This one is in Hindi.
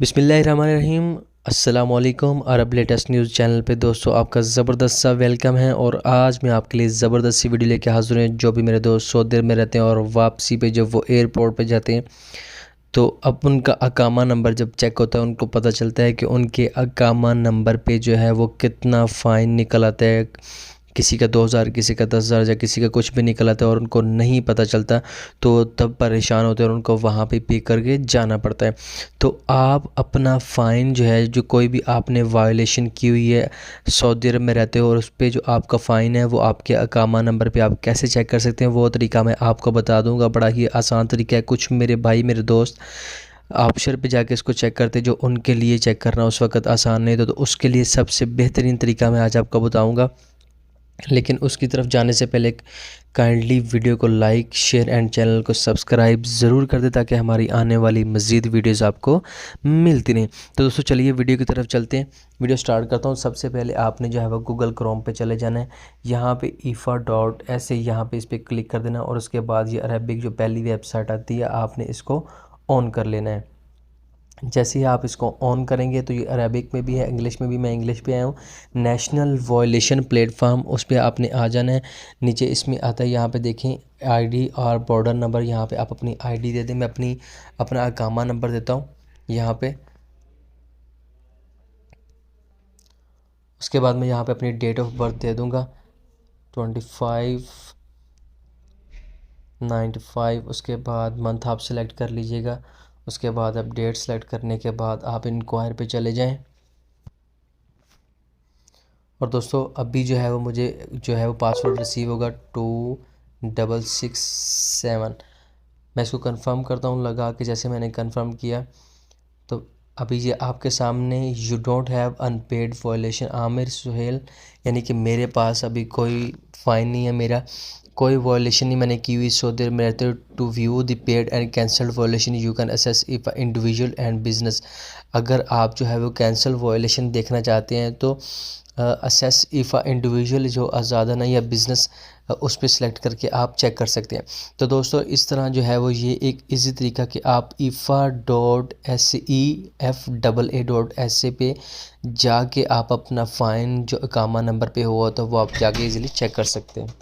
बिस्मिल्लाहिर्रहमानिर्रहीम। अस्सलामुअलैकुम। अरब लेटेस्ट न्यूज़ चैनल पे दोस्तों आपका ज़बरदस्त सा वेलकम है। और आज मैं आपके लिए ज़बरदस्त सी वीडियो लेके हाज़िर हूँ। जो भी मेरे दोस्त सऊदी अरब में रहते हैं और वापसी पे जब वो एयरपोर्ट पे जाते हैं तो अब उनका अकामा नंबर जब चेक होता है उनको पता चलता है कि उनके अकामा नंबर पे जो है वो कितना फ़ाइन निकल आता है। किसी का 2000, किसी का 10,000 या किसी का कुछ भी निकल आता है और उनको नहीं पता चलता, तो तब परेशान होते हैं और उनको वहाँ पे करके जाना पड़ता है। तो आप अपना फ़ाइन जो है, जो कोई भी आपने वायलेशन की हुई है सऊदी अरब में रहते हो और उस पर जो आपका फ़ाइन है वो आपके अकामा नंबर पे आप कैसे चेक कर सकते हैं, वो तरीका मैं आपको बता दूंगा। बड़ा ही आसान तरीका है। कुछ मेरे भाई मेरे दोस्त ऑप्शन पे जाके इसको चेक करते, जो उनके लिए चेक करना उस वक्त आसान नहीं तो उसके लिए सबसे बेहतरीन तरीका मैं आज आपको बताऊंगा। लेकिन उसकी तरफ जाने से पहले काइंडली वीडियो को लाइक शेयर एंड चैनल को सब्सक्राइब ज़रूर कर दें ताकि हमारी आने वाली मज़ीद वीडियोज़ आपको मिलती रहें। तो दोस्तों चलिए वीडियो की तरफ चलते हैं। वीडियो स्टार्ट करता हूँ। सबसे पहले आपने जो है वो गूगल क्रोम पे चले जाना है। यहाँ पे IFA.ऐसे यहाँ पे इस पर क्लिक कर देना और उसके बाद ये अरबिक जो पहली वेबसाइट आती है आपने इसको ऑन कर लेना है। जैसे ही आप इसको ऑन करेंगे तो ये अरबिक में भी है, इंग्लिश में भी। मैं इंग्लिश पे आया हूँ। नेशनल वायलेशन प्लेटफॉर्म, उस पर आपने आ जाना है। नीचे इसमें आता है, यहाँ पे देखें आईडी और बॉर्डर नंबर। यहाँ पे आप अपनी आईडी दे दें। मैं अपना अकामा नंबर देता हूँ यहाँ पे। उसके बाद मैं यहाँ पे अपनी डेट ऑफ बर्थ दे दूँगा 25/95। उसके बाद मंथ आप सेलेक्ट कर लीजिएगा। उसके बाद आप डेट सेलेक्ट करने के बाद आप इंक्वायर पे चले जाएं। और दोस्तों अभी जो है वो मुझे जो है वो पासवर्ड रिसीव होगा 2667। मैं इसको कंफर्म करता हूँ लगा के। जैसे मैंने कंफर्म किया तो अभी ये आपके सामने you don't have unpaid violation आमिर सुहेल, यानी कि मेरे पास अभी कोई फ़ाइन नहीं है, मेरा कोई वायलेशन नहीं मैंने की हुई सऊदी अरब में रहते हो। To view the paid and cancelled violation you can access if individual and business. अगर आप जो है वो कैंसल वायलेशन देखना चाहते हैं तो असेस इफ़ इंडिविजुअल जो आज़ादाना या बिज़नेस उस पर सिलेक्ट करके आप चेक कर सकते हैं। तो दोस्तों इस तरह जो है वो ये एक इजी तरीका कि आप IFA.SEFAA.SA पे जाके आप अपना फ़ाइन जो अकामा नंबर पे हुआ तो वो आप जाके इजीली चेक कर सकते हैं।